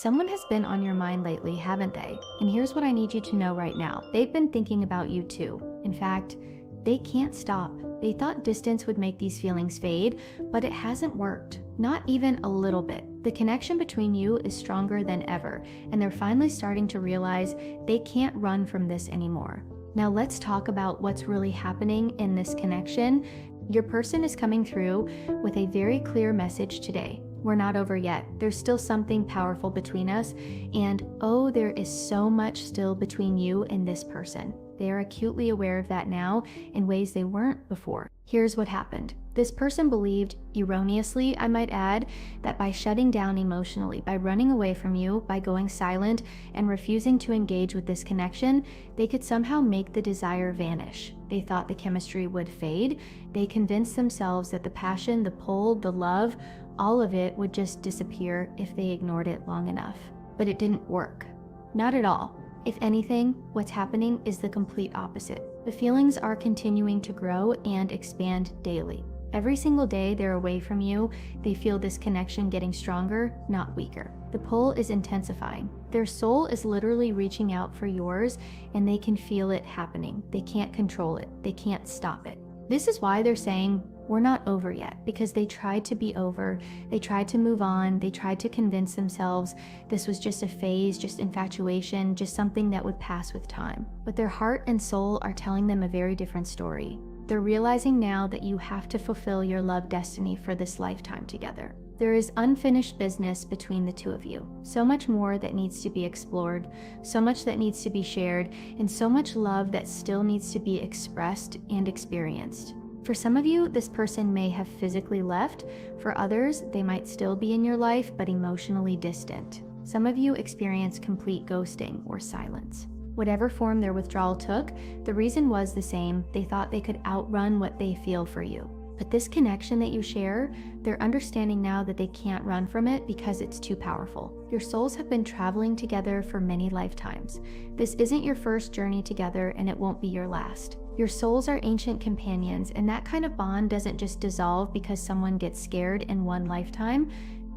Someone has been on your mind lately, haven't they? And here's what I need you to know right now. They've been thinking about you too. In fact, they can't stop. They thought distance would make these feelings fade, but it hasn't worked. Not even a little bit. The connection between you is stronger than ever, and they're finally starting to realize they can't run from this anymore. Now let's talk about what's really happening in this connection. Your person is coming through with a very clear message today. We're not over yet. There's still something powerful between us, and oh, there is so much still between you and this person. They are acutely aware of that now in ways they weren't before. Here's what happened. This person believed, erroneously I might add, that by shutting down emotionally, by running away from you, by going silent and refusing to engage with this connection, they could somehow make the desire vanish. They thought the chemistry would fade. They convinced themselves that the passion, the pull, the love, all of it would just disappear if they ignored it long enough. But it didn't work. Not at all. If anything, what's happening is the complete opposite. The feelings are continuing to grow and expand daily. Every single day they're away from you, they feel this connection getting stronger, not weaker. The pull is intensifying. Their soul is literally reaching out for yours, and they can feel it happening. They can't control it. They can't stop it. This is why they're saying, we're not over yet, because they tried to be over. They tried to move on. They tried to convince themselves this was just a phase, just infatuation, just something that would pass with time. But their heart and soul are telling them a very different story. They're realizing now that you have to fulfill your love destiny for this lifetime together. There is unfinished business between the two of you. So much more that needs to be explored, so much that needs to be shared, and so much love that still needs to be expressed and experienced. For some of you, this person may have physically left. For others, they might still be in your life, but emotionally distant. Some of you experience complete ghosting or silence. Whatever form their withdrawal took, the reason was the same. They thought they could outrun what they feel for you. But this connection that you share, they're understanding now that they can't run from it because it's too powerful. Your souls have been traveling together for many lifetimes. This isn't your first journey together, and it won't be your last. Your souls are ancient companions, and that kind of bond doesn't just dissolve because someone gets scared in one lifetime.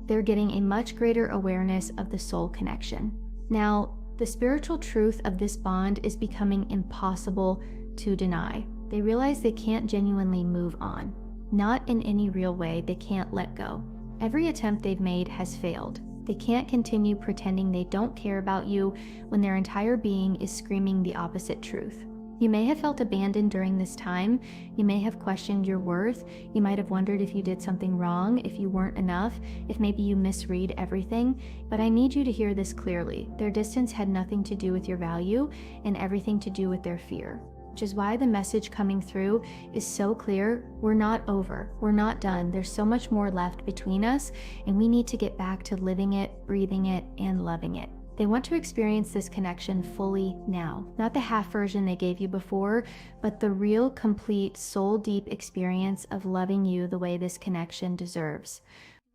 They're getting a much greater awareness of the soul connection. Now, the spiritual truth of this bond is becoming impossible to deny. They realize they can't genuinely move on. Not in any real way. They can't let go. Every attempt they've made has failed. They can't continue pretending they don't care about you when their entire being is screaming the opposite truth. You may have felt abandoned during this time. You may have questioned your worth. You might have wondered if you did something wrong, if you weren't enough, if maybe you misread everything. But I need you to hear this clearly. Their distance had nothing to do with your value and everything to do with their fear. Which is why the message coming through is so clear. We're not over. We're not done. There's so much more left between us, and we need to get back to living it, breathing it, and loving it. They want to experience this connection fully now. Not the half version they gave you before, but the real, complete, soul-deep experience of loving you the way this connection deserves.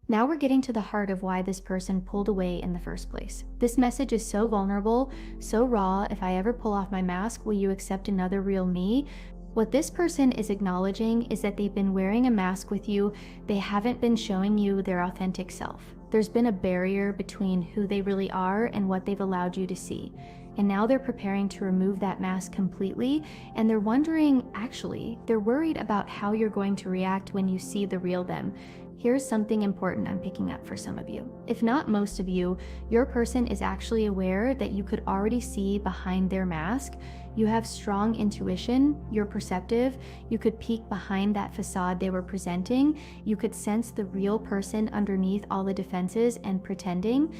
Now we're getting to the heart of why this person pulled away in the first place. This message is so vulnerable, so raw. If I ever pull off my mask, will you accept another real me? What this person is acknowledging is that they've been wearing a mask with you. They haven't been showing you their authentic self. There's been a barrier between who they really are and what they've allowed you to see. And now they're preparing to remove that mask completely, and they're wondering, actually, they're worried about how you're going to react when you see the real them. Here's something important I'm picking up for some of you. If not most of you, your person is actually aware that you could already see behind their mask. You have strong intuition, you're perceptive, you could peek behind that facade they were presenting, you could sense the real person underneath all the defenses and pretending.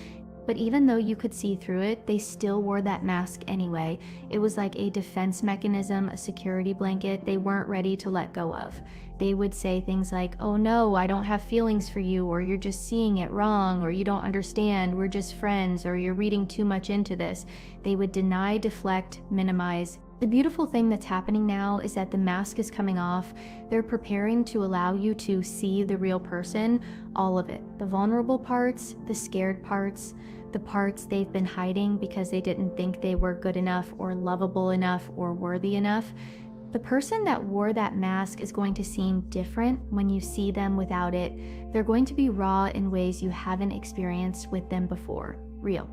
But even though you could see through it, they still wore that mask anyway. It was like a defense mechanism, a security blanket they weren't ready to let go of. They would say things like, oh no, I don't have feelings for you, or you're just seeing it wrong, or you don't understand, we're just friends, or you're reading too much into this. They would deny, deflect, minimize. The beautiful thing that's happening now is that the mask is coming off. They're preparing to allow you to see the real person, all of it. The vulnerable parts, the scared parts, the parts they've been hiding because they didn't think they were good enough or lovable enough or worthy enough. The person that wore that mask is going to seem different when you see them without it. They're going to be raw in ways you haven't experienced with them before. real,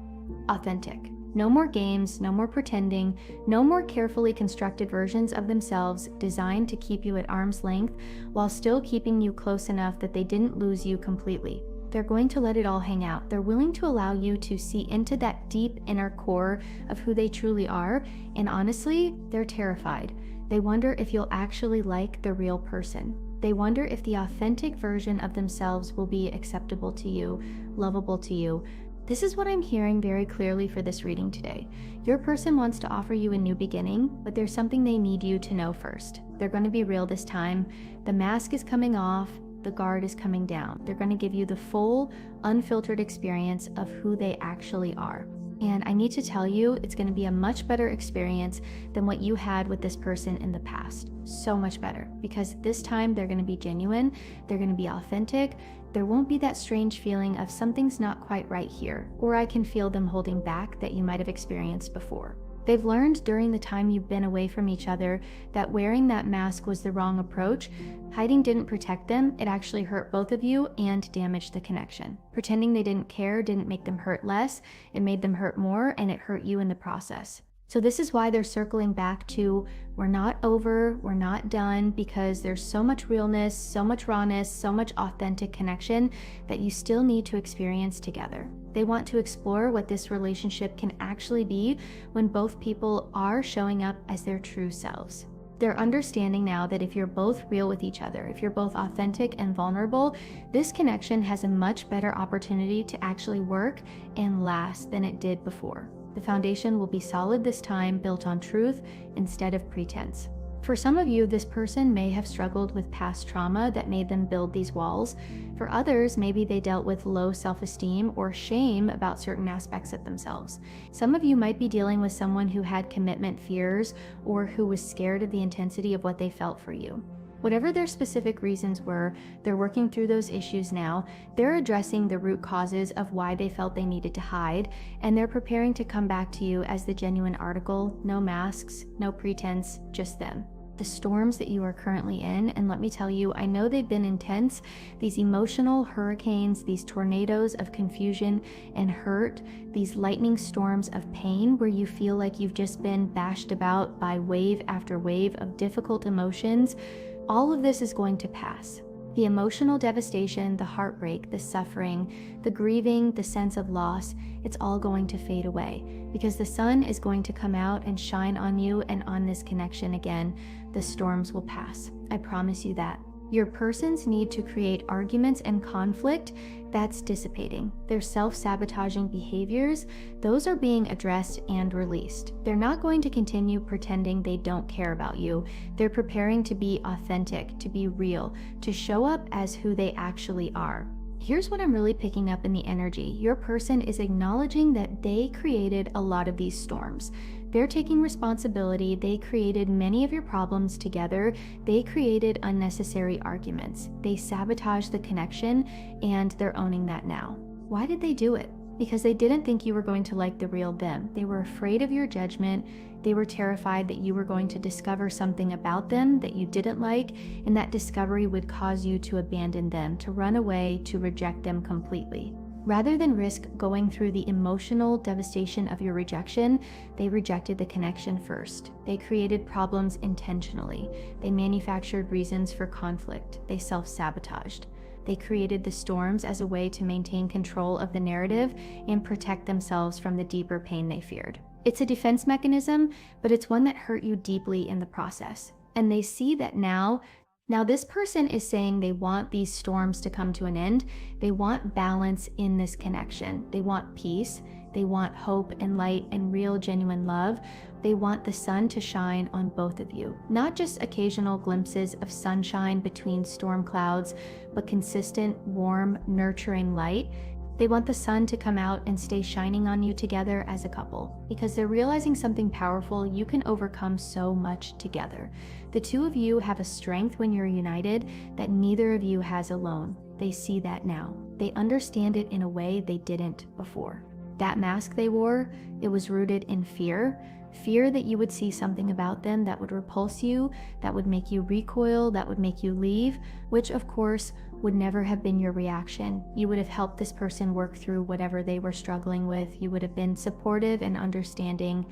authentic. No more games, no more pretending, no more carefully constructed versions of themselves designed to keep you at arm's length while still keeping you close enough that they didn't lose you completely. They're going to let it all hang out. They're willing to allow you to see into that deep inner core of who they truly are, and honestly, they're terrified. They wonder if you'll actually like the real person. They wonder if the authentic version of themselves will be acceptable to you, lovable to you. This is what I'm hearing very clearly for this reading today. Your person wants to offer you a new beginning, but there's something they need you to know first. They're going to be real this time. The mask is coming off. The guard is coming down. They're going to give you the full, unfiltered experience of who they actually are. And I need to tell you, it's going to be a much better experience than what you had with this person in the past. So much better, because this time they're going to be genuine, they're going to be authentic. There won't be that strange feeling of something's not quite right here, or I can feel them holding back that you might have experienced before. They've learned during the time you've been away from each other that wearing that mask was the wrong approach. Hiding didn't protect them, it actually hurt both of you and damaged the connection. Pretending they didn't care didn't make them hurt less, it made them hurt more, and it hurt you in the process. So this is why they're circling back to, we're not over, we're not done, because there's so much realness, so much rawness, so much authentic connection that you still need to experience together. They want to explore what this relationship can actually be when both people are showing up as their true selves. They're understanding now that if you're both real with each other, if you're both authentic and vulnerable, this connection has a much better opportunity to actually work and last than it did before. The foundation will be solid this time, built on truth instead of pretense. For some of you, this person may have struggled with past trauma that made them build these walls. For others, maybe they dealt with low self-esteem or shame about certain aspects of themselves. Some of you might be dealing with someone who had commitment fears or who was scared of the intensity of what they felt for you. Whatever their specific reasons were, they're working through those issues now. They're addressing the root causes of why they felt they needed to hide, and they're preparing to come back to you as the genuine article. No masks, no pretense, just them. The storms that you are currently in, and let me tell you, I know they've been intense. These emotional hurricanes, these tornadoes of confusion and hurt, these lightning storms of pain where you feel like you've just been bashed about by wave after wave of difficult emotions. All of this is going to pass. The emotional devastation, the heartbreak, the suffering, the grieving, the sense of loss, it's all going to fade away because the sun is going to come out and shine on you and on this connection again. The storms will pass. I promise you that. Your person's need to create arguments and conflict, that's dissipating. Their self-sabotaging behaviors, those are being addressed and released. They're not going to continue pretending they don't care about you. They're preparing to be authentic, to be real, to show up as who they actually are. Here's what I'm really picking up in the energy. Your person is acknowledging that they created a lot of these storms. They're taking responsibility. They created many of your problems together. They created unnecessary arguments. They sabotaged the connection, and they're owning that now. Why did they do it? Because they didn't think you were going to like the real them. They were afraid of your judgment. They were terrified that you were going to discover something about them that you didn't like, and that discovery would cause you to abandon them, to run away, to reject them completely. Rather than risk going through the emotional devastation of your rejection, they rejected the connection first. They created problems intentionally. They manufactured reasons for conflict. They self-sabotaged. They created the storms as a way to maintain control of the narrative and protect themselves from the deeper pain they feared. It's a defense mechanism, but it's one that hurt you deeply in the process. And they see that now this person is saying they want these storms to come to an end. They want balance in this connection. They want peace. They want hope and light and real, genuine love. They want the sun to shine on both of you. Not just occasional glimpses of sunshine between storm clouds, but consistent, warm, nurturing light. They want the sun to come out and stay shining on you together as a couple, because they're realizing something powerful. You can overcome so much together. The two of you have a strength when you're united that neither of you has alone. They see that now. They understand it in a way they didn't before. That mask they wore, it was rooted in fear. Fear that you would see something about them that would repulse you, that would make you recoil, that would make you leave, which of course would never have been your reaction. You would have helped this person work through whatever they were struggling with. You would have been supportive and understanding.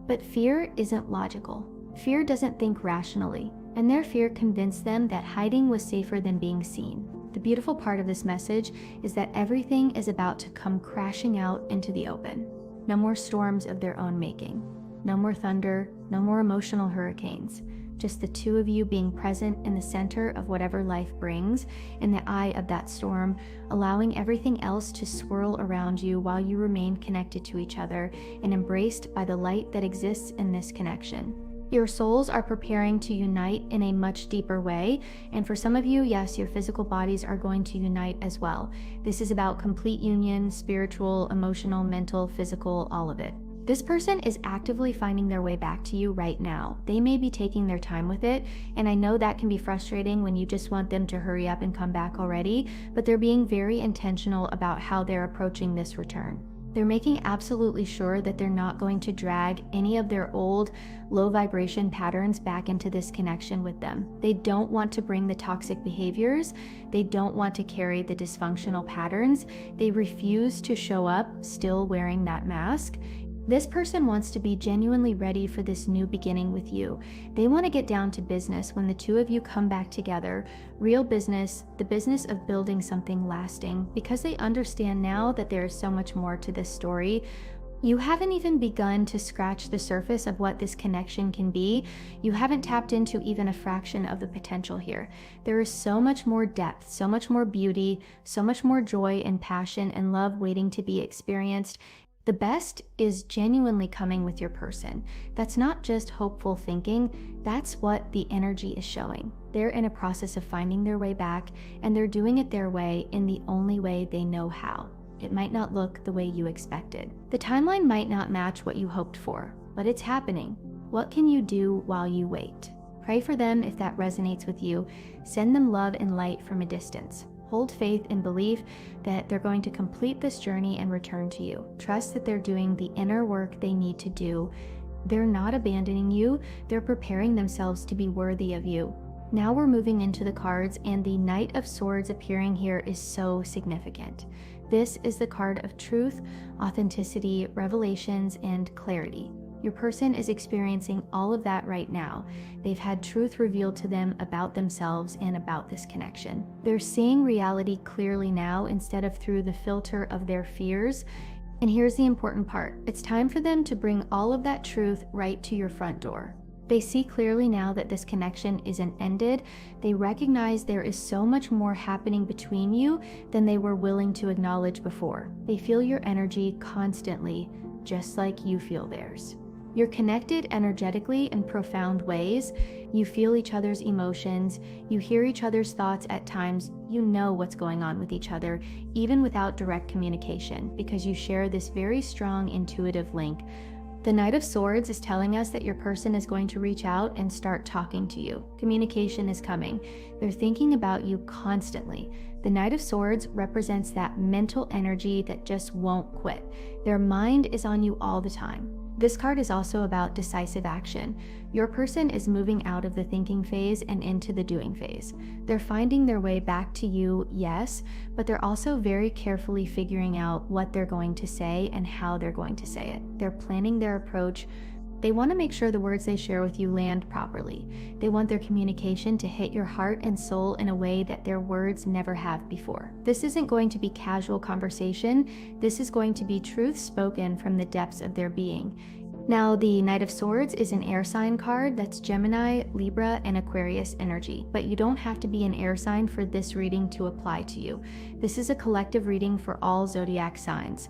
But fear isn't logical. Fear doesn't think rationally, and their fear convinced them that hiding was safer than being seen. The beautiful part of this message is that everything is about to come crashing out into the open. No more storms of their own making. No more thunder, no more emotional hurricanes. Just the two of you being present in the center of whatever life brings, in the eye of that storm, allowing everything else to swirl around you while you remain connected to each other and embraced by the light that exists in this connection. Your souls are preparing to unite in a much deeper way, and for some of you, yes, your physical bodies are going to unite as well. This is about complete union, spiritual, emotional, mental, physical, all of it. This person is actively finding their way back to you right now. They may be taking their time with it, and I know that can be frustrating when you just want them to hurry up and come back already, but they're being very intentional about how they're approaching this return. They're making absolutely sure that they're not going to drag any of their old low vibration patterns back into this connection with them. They don't want to bring the toxic behaviors. They don't want to carry the dysfunctional patterns. They refuse to show up still wearing that mask. This person wants to be genuinely ready for this new beginning with you. They want to get down to business when the two of you come back together. Real business, the business of building something lasting, because they understand now that there is so much more to this story. You haven't even begun to scratch the surface of what this connection can be. You haven't tapped into even a fraction of the potential here. There is so much more depth, so much more beauty, so much more joy and passion and love waiting to be experienced. The best is genuinely coming with your person. That's not just hopeful thinking, that's what the energy is showing. They're in a process of finding their way back, and they're doing it their way in the only way they know how. It might not look the way you expected. The timeline might not match what you hoped for, but it's happening. What can you do while you wait? Pray for them if that resonates with you. Send them love and light from a distance. Hold faith and belief that they're going to complete this journey and return to you. Trust that they're doing the inner work they need to do. They're not abandoning you. They're preparing themselves to be worthy of you. Now we're moving into the cards, and the Knight of Swords appearing here is so significant. This is the card of truth, authenticity, revelations, and clarity. Your person is experiencing all of that right now. They've had truth revealed to them about themselves and about this connection. They're seeing reality clearly now instead of through the filter of their fears. And here's the important part. It's time for them to bring all of that truth right to your front door. They see clearly now that this connection isn't ended. They recognize there is so much more happening between you than they were willing to acknowledge before. They feel your energy constantly, just like you feel theirs. You're connected energetically in profound ways. You feel each other's emotions. You hear each other's thoughts at times. You know what's going on with each other, even without direct communication, because you share this very strong intuitive link. The Knight of Swords is telling us that your person is going to reach out and start talking to you. Communication is coming. They're thinking about you constantly. The Knight of Swords represents that mental energy that just won't quit. Their mind is on you all the time. This card is also about decisive action. Your person is moving out of the thinking phase and into the doing phase. They're finding their way back to you, yes, but they're also very carefully figuring out what they're going to say and how they're going to say it. They're planning their approach. They want to make sure the words they share with you land properly. They want their communication to hit your heart and soul in a way that their words never have before. This isn't going to be casual conversation. This is going to be truth spoken from the depths of their being. Now, the Knight of Swords is an air sign card. That's Gemini, Libra, and Aquarius energy. But you don't have to be an air sign for this reading to apply to you. This is a collective reading for all zodiac signs.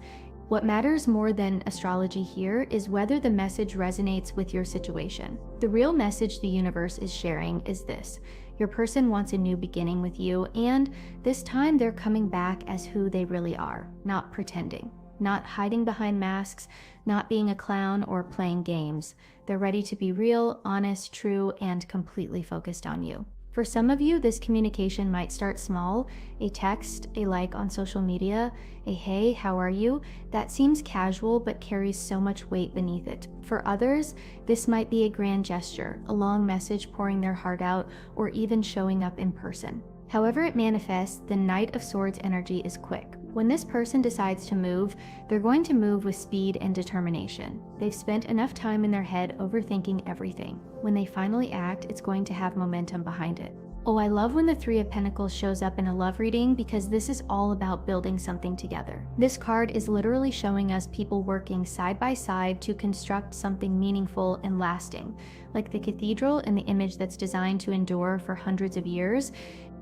What matters more than astrology here is whether the message resonates with your situation. The real message the universe is sharing is this. Your person wants a new beginning with you, and this time they're coming back as who they really are, not pretending, not hiding behind masks, not being a clown or playing games. They're ready to be real, honest, true, and completely focused on you. For some of you, this communication might start small, a text, a like on social media, a hey, how are you? That seems casual but carries so much weight beneath it. For others, this might be a grand gesture, a long message pouring their heart out, or even showing up in person. However it manifests, the Knight of Swords energy is quick. When this person decides to move, they're going to move with speed and determination. They've spent enough time in their head overthinking everything. When they finally act, it's going to have momentum behind it. Oh, I love when the Three of Pentacles shows up in a love reading because this is all about building something together. This card is literally showing us people working side by side to construct something meaningful and lasting. Like the cathedral and the image that's designed to endure for hundreds of years.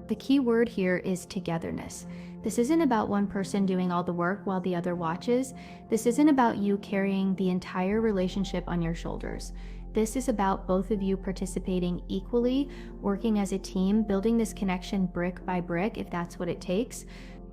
The key word here is togetherness. This isn't about one person doing all the work while the other watches. This isn't about you carrying the entire relationship on your shoulders. This is about both of you participating equally, working as a team, building this connection brick by brick if that's what it takes.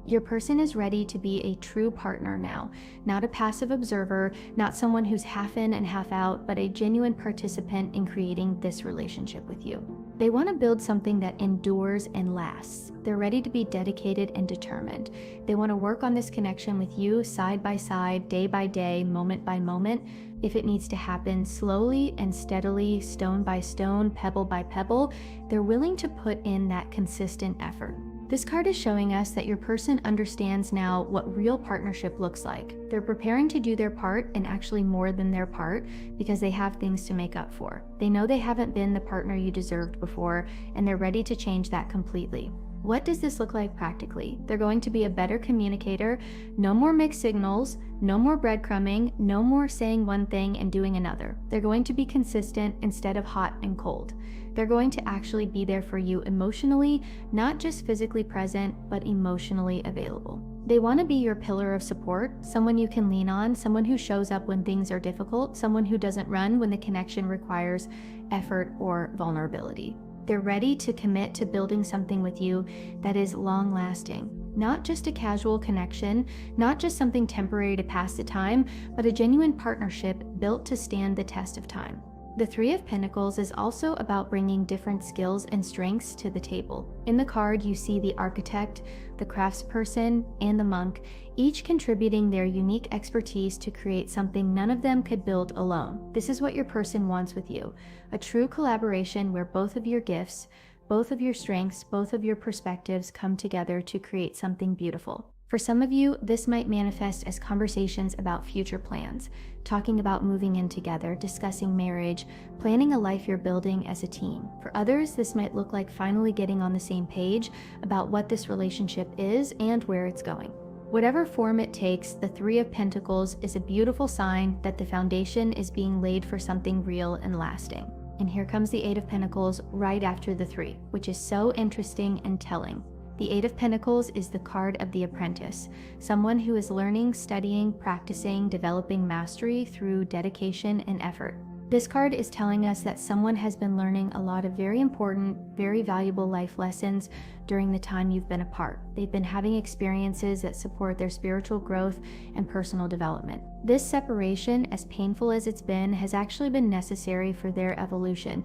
Your person is ready to be a true partner now, not a passive observer, not someone who's half in and half out, but a genuine participant in creating this relationship with you. They want to build something that endures and lasts. They're ready to be dedicated and determined. They want to work on this connection with you side by side, day by day, moment by moment. If it needs to happen slowly and steadily, stone by stone, pebble by pebble, they're willing to put in that consistent effort. This card is showing us that your person understands now what real partnership looks like. They're preparing to do their part, and actually more than their part, because they have things to make up for. They know they haven't been the partner you deserved before, and they're ready to change that completely. What does this look like practically? They're going to be a better communicator, no more mixed signals, no more breadcrumbing, no more saying one thing and doing another. They're going to be consistent instead of hot and cold. They're going to actually be there for you emotionally, not just physically present, but emotionally available. They want to be your pillar of support, someone you can lean on, someone who shows up when things are difficult, someone who doesn't run when the connection requires effort or vulnerability. They're ready to commit to building something with you that is long-lasting. Not just a casual connection, not just something temporary to pass the time, but a genuine partnership built to stand the test of time. The Three of Pentacles is also about bringing different skills and strengths to the table. In the card, you see the architect, the craftsperson, and the monk, each contributing their unique expertise to create something none of them could build alone. This is what your person wants with you, a true collaboration where both of your gifts, both of your strengths, both of your perspectives come together to create something beautiful. For some of you, this might manifest as conversations about future plans, talking about moving in together, discussing marriage, planning a life you're building as a team. For others, this might look like finally getting on the same page about what this relationship is and where it's going. Whatever form it takes, the Three of Pentacles is a beautiful sign that the foundation is being laid for something real and lasting. And here comes the Eight of Pentacles right after the Three, which is so interesting and telling. The Eight of Pentacles is the card of the apprentice, someone who is learning, studying, practicing, developing mastery through dedication and effort. This card is telling us that someone has been learning a lot of very important, very valuable life lessons during the time you've been apart. They've been having experiences that support their spiritual growth and personal development. This separation, as painful as it's been, has actually been necessary for their evolution.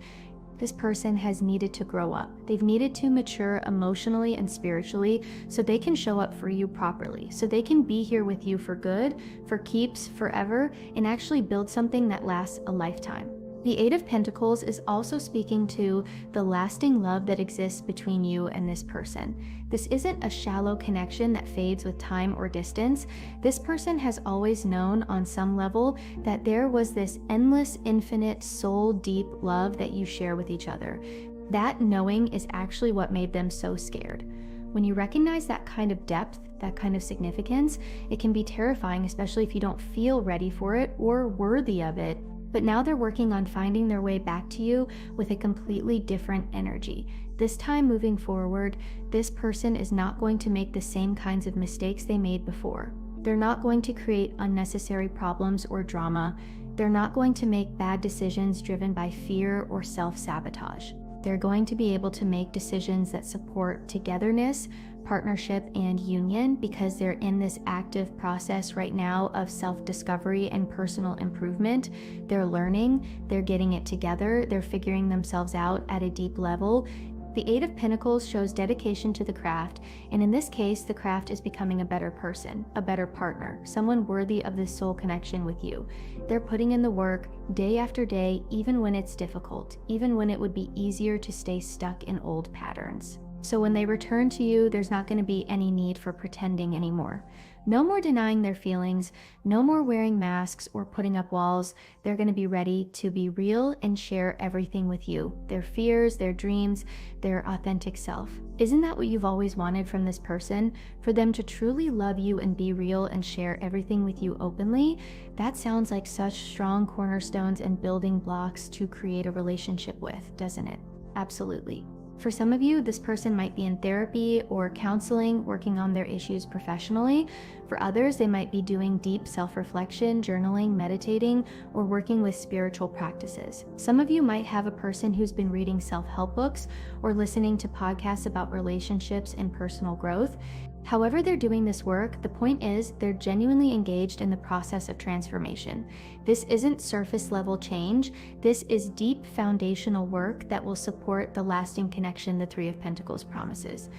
This person has needed to grow up. They've needed to mature emotionally and spiritually so they can show up for you properly, so they can be here with you for good, for keeps, forever, and actually build something that lasts a lifetime. The Eight of Pentacles is also speaking to the lasting love that exists between you and this person. This isn't a shallow connection that fades with time or distance. This person has always known on some level that there was this endless, infinite, soul-deep love that you share with each other. That knowing is actually what made them so scared. When you recognize that kind of depth, that kind of significance, it can be terrifying, especially if you don't feel ready for it or worthy of it. But now they're working on finding their way back to you with a completely different energy. This time moving forward, this person is not going to make the same kinds of mistakes they made before. They're not going to create unnecessary problems or drama. They're not going to make bad decisions driven by fear or self-sabotage. They're going to be able to make decisions that support togetherness, partnership, and union because they're in this active process right now of self-discovery and personal improvement. They're learning, they're getting it together, they're figuring themselves out at a deep level. The Eight of Pentacles shows dedication to the craft, and in this case, the craft is becoming a better person, a better partner, someone worthy of this soul connection with you. They're putting in the work day after day, even when it's difficult, even when it would be easier to stay stuck in old patterns. So when they return to you, there's not going to be any need for pretending anymore. No more denying their feelings, no more wearing masks or putting up walls. They're going to be ready to be real and share everything with you, their fears, their dreams, their authentic self. Isn't that what you've always wanted from this person? For them to truly love you and be real and share everything with you openly? That sounds like such strong cornerstones and building blocks to create a relationship with, doesn't it? Absolutely. For some of you, this person might be in therapy or counseling, working on their issues professionally. For others, they might be doing deep self-reflection, journaling, meditating, or working with spiritual practices. Some of you might have a person who's been reading self-help books or listening to podcasts about relationships and personal growth. However they're doing this work, the point is they're genuinely engaged in the process of transformation. This isn't surface level change. This is deep foundational work that will support the lasting connection the Three of Pentacles promises.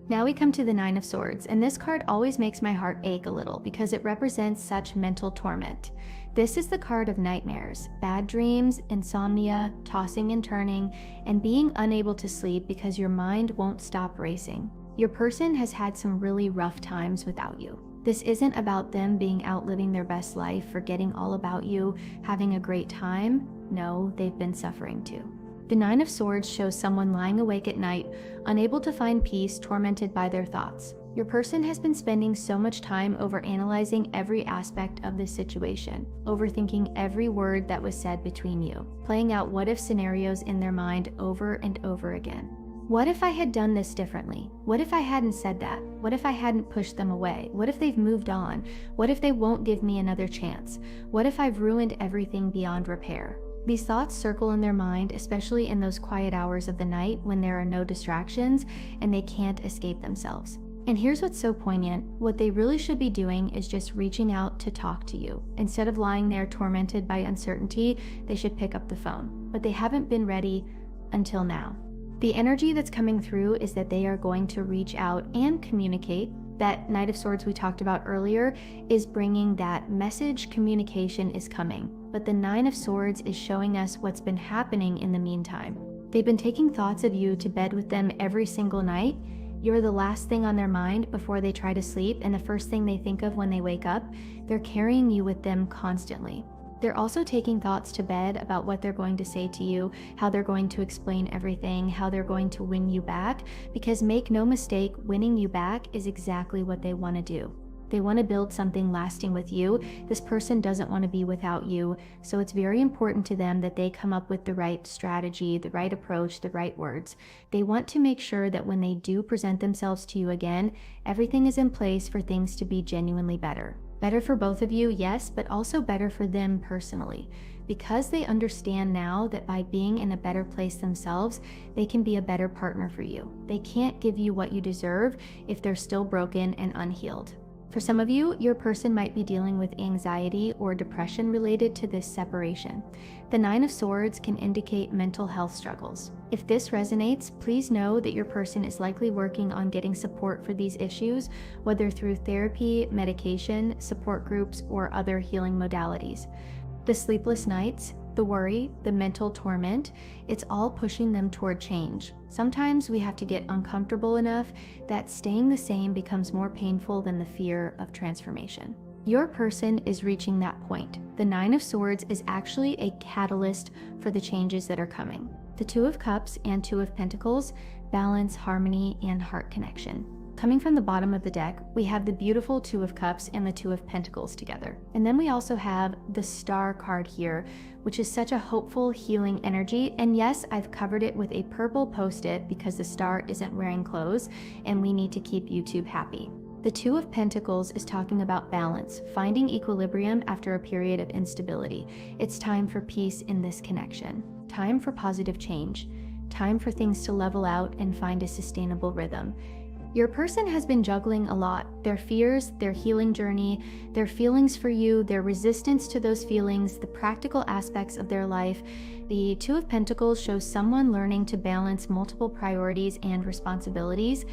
Now we come to the Nine of Swords, and this card always makes my heart ache a little because it represents such mental torment. This is the card of nightmares, bad dreams, insomnia, tossing and turning, and being unable to sleep because your mind won't stop racing. Your person has had some really rough times without you. This isn't about them being out living their best life, forgetting all about you, having a great time. No, they've been suffering too. The Nine of Swords shows someone lying awake at night, unable to find peace, tormented by their thoughts. Your person has been spending so much time overanalyzing every aspect of this situation, overthinking every word that was said between you, playing out what-if scenarios in their mind over and over again. What if I had done this differently? What if I hadn't said that? What if I hadn't pushed them away? What if they've moved on? What if they won't give me another chance? What if I've ruined everything beyond repair? These thoughts circle in their mind, especially in those quiet hours of the night when there are no distractions and they can't escape themselves. And here's what's so poignant. What they really should be doing is just reaching out to talk to you. Instead of lying there tormented by uncertainty, they should pick up the phone. But they haven't been ready until now. The energy that's coming through is that they are going to reach out and communicate. That Knight of Swords we talked about earlier is bringing that message. Communication is coming. But the Nine of Swords is showing us what's been happening in the meantime. They've been taking thoughts of you to bed with them every single night. You're the last thing on their mind before they try to sleep, and the first thing they think of when they wake up. They're carrying you with them constantly. They're also taking thoughts to bed about what they're going to say to you, how they're going to explain everything, how they're going to win you back, because make no mistake, winning you back is exactly what they want to do. They want to build something lasting with you. This person doesn't want to be without you, so it's very important to them that they come up with the right strategy, the right approach, the right words. They want to make sure that when they do present themselves to you again, everything is in place for things to be genuinely better. Better for both of you, yes, but also better for them personally, because they understand now that by being in a better place themselves, they can be a better partner for you. They can't give you what you deserve if they're still broken and unhealed. For some of you, your person might be dealing with anxiety or depression related to this separation. The Nine of Swords can indicate mental health struggles. If this resonates, please know that your person is likely working on getting support for these issues, whether through therapy, medication, support groups, or other healing modalities. The sleepless nights, the worry, the mental torment, it's all pushing them toward change. Sometimes we have to get uncomfortable enough that staying the same becomes more painful than the fear of transformation. Your person is reaching that point. The Nine of Swords is actually a catalyst for the changes that are coming. The Two of Cups and Two of Pentacles balance harmony and heart connection. Coming from the bottom of the deck, we have the beautiful Two of Cups and the Two of Pentacles together. And then we also have the Star card here, which is such a hopeful, healing energy. And yes, I've covered it with a purple post-it because the star isn't wearing clothes and we need to keep YouTube happy. The Two of Pentacles is talking about balance, finding equilibrium after a period of instability. It's time for peace in this connection, time for positive change, time for things to level out and find a sustainable rhythm. Your person has been juggling a lot. Their fears, their healing journey, their feelings for you, their resistance to those feelings, the practical aspects of their life. The Two of Pentacles shows someone learning to balance multiple priorities and responsibilities,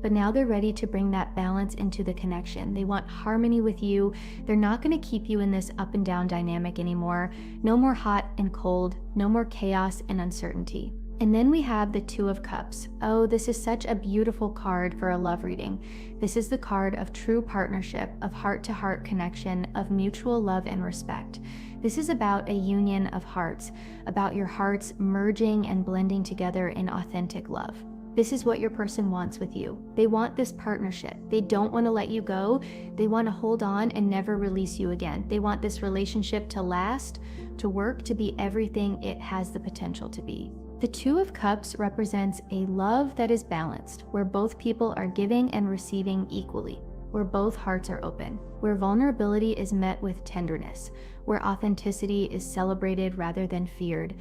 but now they're ready to bring that balance into the connection. They want harmony with you. They're not going to keep you in this up and down dynamic anymore. No more hot and cold, no more chaos and uncertainty. And then we have the Two of Cups. Oh, this is such a beautiful card for a love reading. This is the card of true partnership, of heart-to-heart connection, of mutual love and respect. This is about a union of hearts, about your hearts merging and blending together in authentic love. This is what your person wants with you. They want this partnership. They don't want to let you go. They want to hold on and never release you again. They want this relationship to last, to work, to be everything it has the potential to be. The Two of Cups represents a love that is balanced, where both people are giving and receiving equally, where both hearts are open, where vulnerability is met with tenderness, where authenticity is celebrated rather than feared.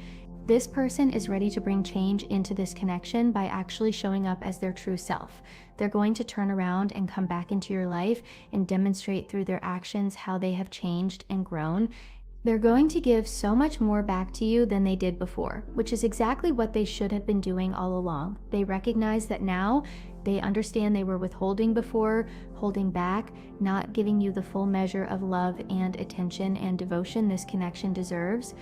This person is ready to bring change into this connection by actually showing up as their true self. They're going to turn around and come back into your life and demonstrate through their actions how they have changed and grown. They're going to give so much more back to you than they did before, which is exactly what they should have been doing all along. They recognize that now. They understand they were withholding before, holding back, not giving you the full measure of love and attention and devotion this connection deserves.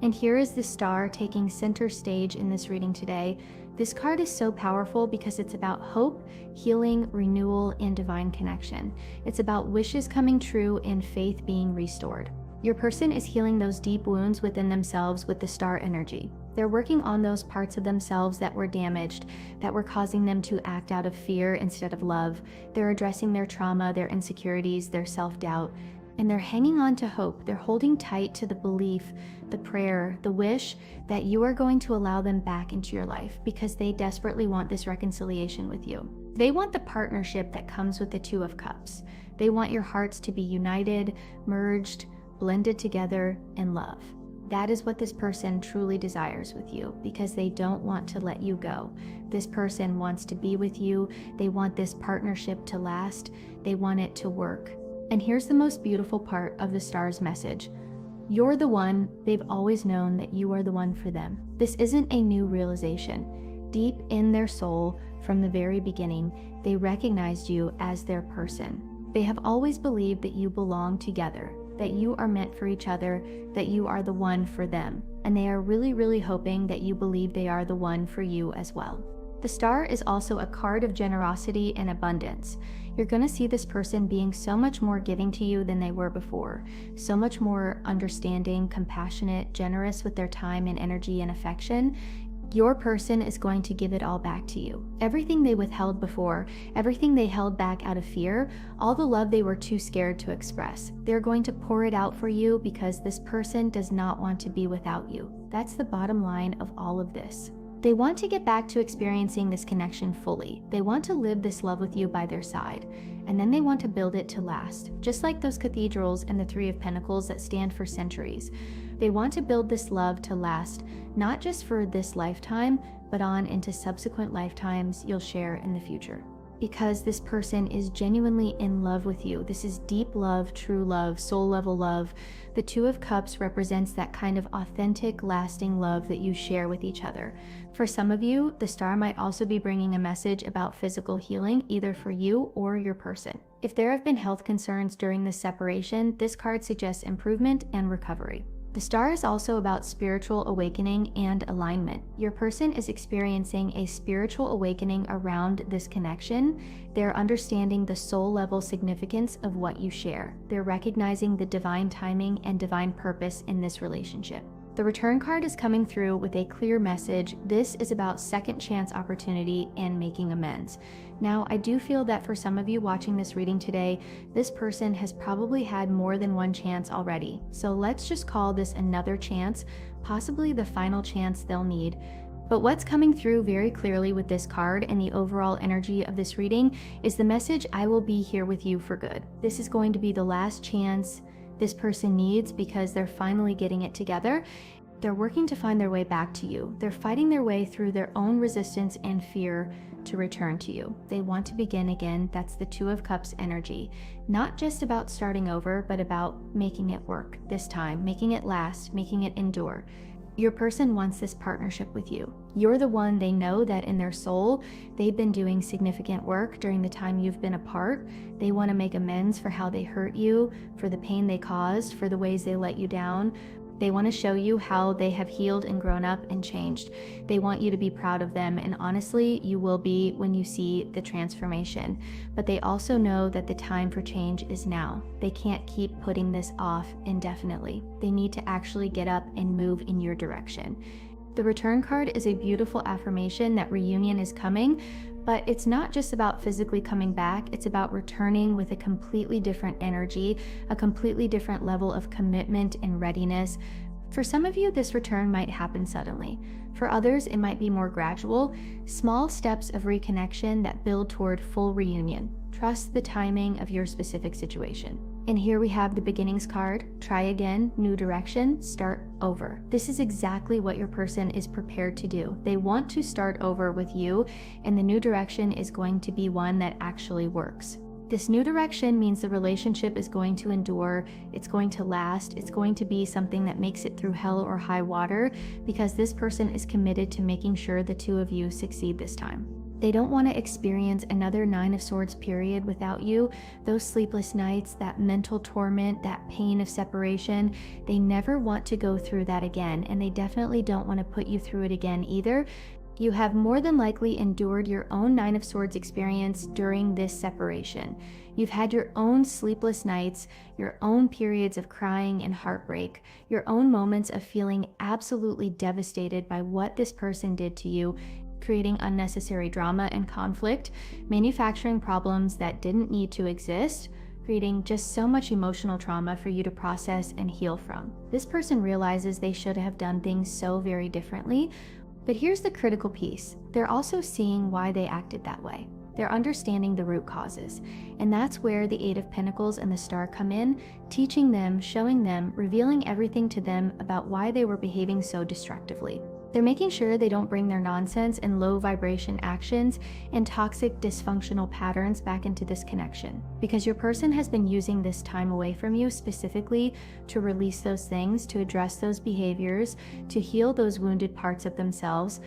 And here is the Star taking center stage in this reading today. This card is so powerful because it's about hope, healing, renewal, and divine connection. It's about wishes coming true and faith being restored. Your person is healing those deep wounds within themselves with the Star energy. They're working on those parts of themselves that were damaged, that were causing them to act out of fear instead of love. They're addressing their trauma, their insecurities, their self-doubt, and they're hanging on to hope. They're holding tight to the belief, the prayer, the wish that you are going to allow them back into your life because they desperately want this reconciliation with you. They want the partnership that comes with the Two of Cups. They want your hearts to be united, merged, blended together in love. That is what this person truly desires with you because they don't want to let you go. This person wants to be with you. They want this partnership to last. They want it to work. And here's the most beautiful part of the Star's message. You're the one. They've always known that you are the one for them. This isn't a new realization. Deep in their soul, from the very beginning, they recognized you as their person. They have always believed that you belong together, that you are meant for each other, that you are the one for them. And they are really, really hoping that you believe they are the one for you as well. The Star is also a card of generosity and abundance. You're going to see this person being so much more giving to you than they were before, so much more understanding, compassionate, generous with their time and energy and affection. Your person is going to give it all back to you. Everything they withheld before, everything they held back out of fear, all the love they were too scared to express. They're going to pour it out for you because this person does not want to be without you. That's the bottom line of all of this. They want to get back to experiencing this connection fully. They want to live this love with you by their side. And then they want to build it to last, just like those cathedrals and the Three of Pentacles that stand for centuries. They want to build this love to last, not just for this lifetime, but on into subsequent lifetimes you'll share in the future. Because this person is genuinely in love with you. This is deep love, true love, soul level love. The Two of Cups represents that kind of authentic, lasting love that you share with each other. For some of you, the Star might also be bringing a message about physical healing, either for you or your person. If there have been health concerns during this separation, this card suggests improvement and recovery. The Star is also about spiritual awakening and alignment. Your person is experiencing a spiritual awakening around this connection. They're understanding the soul level significance of what you share. They're recognizing the divine timing and divine purpose in this relationship. The Return card is coming through with a clear message. This is about second chance opportunity and making amends. Now, I do feel that for some of you watching this reading today, this person has probably had more than one chance already. So let's just call this another chance, possibly the final chance they'll need. But what's coming through very clearly with this card and the overall energy of this reading is the message, I will be here with you for good. This is going to be the last chance this person needs because they're finally getting it together. They're working to find their way back to you. They're fighting their way through their own resistance and fear to return to you. They want to begin again. That's the Two of Cups energy. Not just about starting over, but about making it work this time, making it last, making it endure. Your person wants this partnership with you. You're the one they know that in their soul, they've been doing significant work during the time you've been apart. They want to make amends for how they hurt you, for the pain they caused, for the ways they let you down. They want to show you how they have healed and grown up and changed. They want you to be proud of them, and honestly, you will be when you see the transformation. But they also know that the time for change is now. They can't keep putting this off indefinitely. They need to actually get up and move in your direction. The return card is a beautiful affirmation that reunion is coming, but it's not just about physically coming back, it's about returning with a completely different energy, a completely different level of commitment and readiness. For some of you, this return might happen suddenly. For others, it might be more gradual, small steps of reconnection that build toward full reunion. Trust the timing of your specific situation. And here we have the beginnings card. Try again, new direction, start over. This is exactly what your person is prepared to do. They want to start over with you, and the new direction is going to be one that actually works. This new direction means the relationship is going to endure, it's going to last, it's going to be something that makes it through hell or high water, because this person is committed to making sure the two of you succeed this time. They don't want to experience another Nine of Swords period without you. Those sleepless nights, that mental torment, that pain of separation, they never want to go through that again, and they definitely don't want to put you through it again either. You have more than likely endured your own Nine of Swords experience during this separation. You've had your own sleepless nights, your own periods of crying and heartbreak, your own moments of feeling absolutely devastated by what this person did to you, creating unnecessary drama and conflict, manufacturing problems that didn't need to exist, creating just so much emotional trauma for you to process and heal from. This person realizes they should have done things so very differently, but here's the critical piece. They're also seeing why they acted that way. They're understanding the root causes, and that's where the Eight of Pentacles and the Star come in, teaching them, showing them, revealing everything to them about why they were behaving so destructively. They're making sure they don't bring their nonsense and low vibration actions and toxic dysfunctional patterns back into this connection. Because your person has been using this time away from you specifically to release those things, to address those behaviors, to heal those wounded parts of themselves.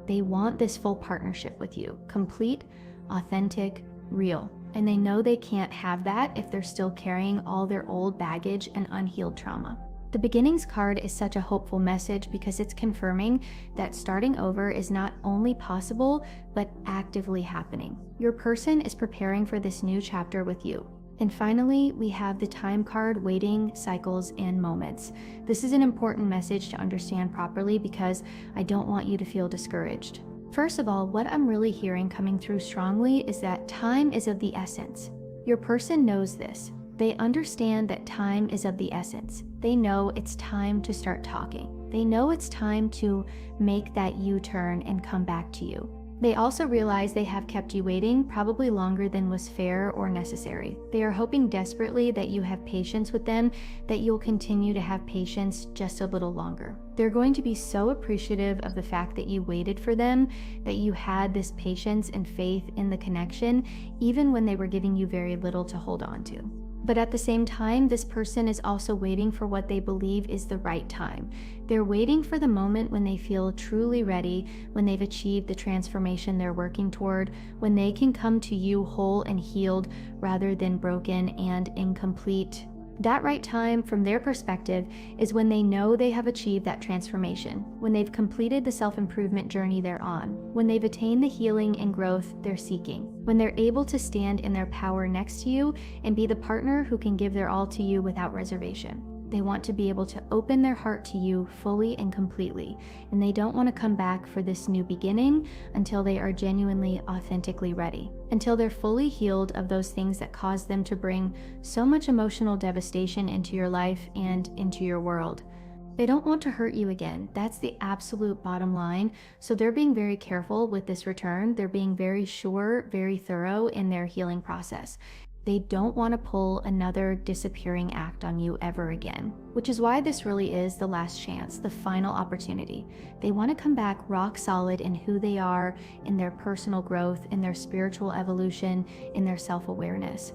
They want this full partnership with you, complete, authentic, real. And they know they can't have that if they're still carrying all their old baggage and unhealed trauma. The beginnings card is such a hopeful message because it's confirming that starting over is not only possible, but actively happening. Your person is preparing for this new chapter with you. And finally, we have the time card, waiting, cycles, and moments. This is an important message to understand properly because I don't want you to feel discouraged. First of all, what I'm really hearing coming through strongly is that time is of the essence. Your person knows this. They understand that time is of the essence. They know it's time to start talking. They know it's time to make that U-turn and come back to you. They also realize they have kept you waiting probably longer than was fair or necessary. They are hoping desperately that you have patience with them, that you'll continue to have patience just a little longer. They're going to be so appreciative of the fact that you waited for them, that you had this patience and faith in the connection, even when they were giving you very little to hold on to. But at the same time, this person is also waiting for what they believe is the right time. They're waiting for the moment when they feel truly ready, when they've achieved the transformation they're working toward, when they can come to you whole and healed rather than broken and incomplete. That right time, from their perspective, is when they know they have achieved that transformation, when they've completed the self-improvement journey they're on, when they've attained the healing and growth they're seeking, when they're able to stand in their power next to you and be the partner who can give their all to you without reservation. They want to be able to open their heart to you fully and completely, and they don't want to come back for this new beginning until they are genuinely, authentically ready, until they're fully healed of those things that caused them to bring so much emotional devastation into your life and into your world. They don't want to hurt you again. That's the absolute bottom line. So they're being very careful with this return. They're being very sure, very thorough in their healing process. They don't want to pull another disappearing act on you ever again, which is why this really is the last chance, the final opportunity. They want to come back rock solid in who they are, in their personal growth, in their spiritual evolution, in their self-awareness.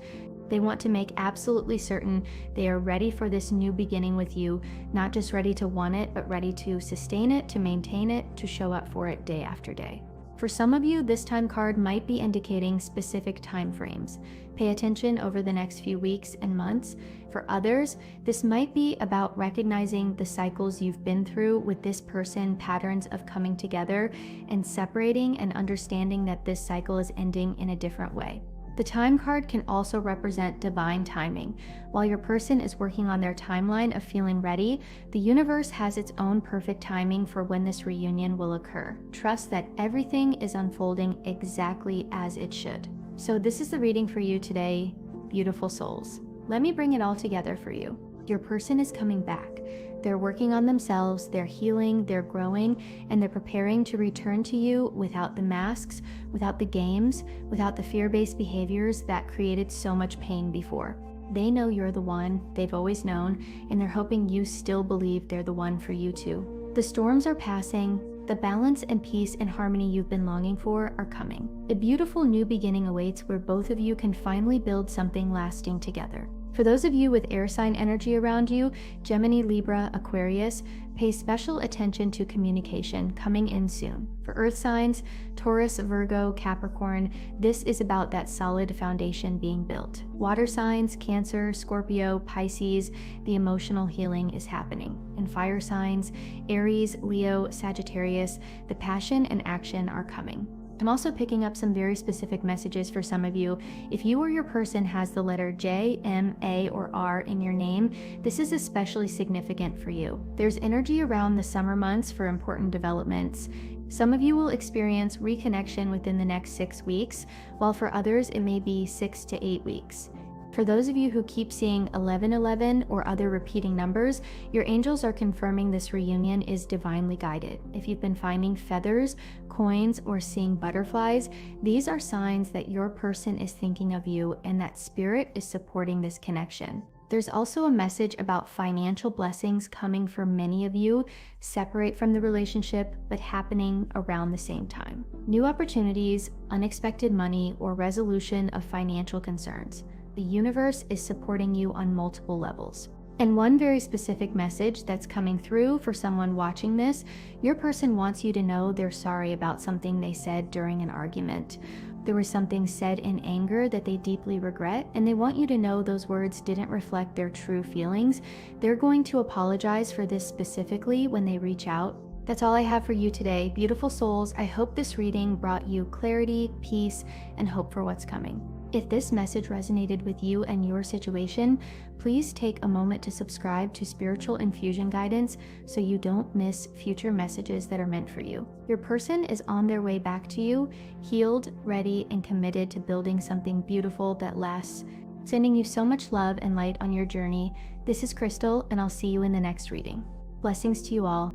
They want to make absolutely certain they are ready for this new beginning with you, not just ready to want it, but ready to sustain it, to maintain it, to show up for it day after day. For some of you, this time card might be indicating specific time frames. Pay attention over the next few weeks and months. For others, this might be about recognizing the cycles you've been through with this person, patterns of coming together and separating, and understanding that this cycle is ending in a different way. The time card can also represent divine timing. While your person is working on their timeline of feeling ready, the universe has its own perfect timing for when this reunion will occur. Trust that everything is unfolding exactly as it should. So this is the reading for you today, beautiful souls. Let me bring it all together for you. Your person is coming back. They're working on themselves, they're healing, they're growing, and they're preparing to return to you without the masks, without the games, without the fear-based behaviors that created so much pain before. They know you're the one they've always known, and they're hoping you still believe they're the one for you too. The storms are passing. The balance and peace and harmony you've been longing for are coming. A beautiful new beginning awaits where both of you can finally build something lasting together. For those of you with air sign energy around you, Gemini, Libra, Aquarius, pay special attention to communication coming in soon. For earth signs, Taurus, Virgo, Capricorn, this is about that solid foundation being built. Water signs, Cancer, Scorpio, Pisces, the emotional healing is happening. And fire signs, Aries, Leo, Sagittarius, the passion and action are coming. I'm also picking up some very specific messages for some of you. If you or your person has the letter J, M, A, or R in your name, this is especially significant for you. There's energy around the summer months for important developments. Some of you will experience reconnection within the next 6 weeks, while for others it may be 6 to 8 weeks. For those of you who keep seeing 1111 or other repeating numbers, your angels are confirming this reunion is divinely guided. If you've been finding feathers, coins, or seeing butterflies, these are signs that your person is thinking of you and that spirit is supporting this connection. There's also a message about financial blessings coming for many of you, separate from the relationship, but happening around the same time. New opportunities, unexpected money, or resolution of financial concerns. The universe is supporting you on multiple levels. And one very specific message that's coming through for someone watching this, your person wants you to know they're sorry about something they said during an argument. There was something said in anger that they deeply regret, and they want you to know those words didn't reflect their true feelings. They're going to apologize for this specifically when they reach out. That's all I have for you today, beautiful souls. I hope this reading brought you clarity, peace, and hope for what's coming. If this message resonated with you and your situation, please take a moment to subscribe to Spiritual Infusion Guidance so you don't miss future messages that are meant for you. Your person is on their way back to you, healed, ready, and committed to building something beautiful that lasts. Sending you so much love and light on your journey. This is Crystal, and I'll see you in the next reading. Blessings to you all.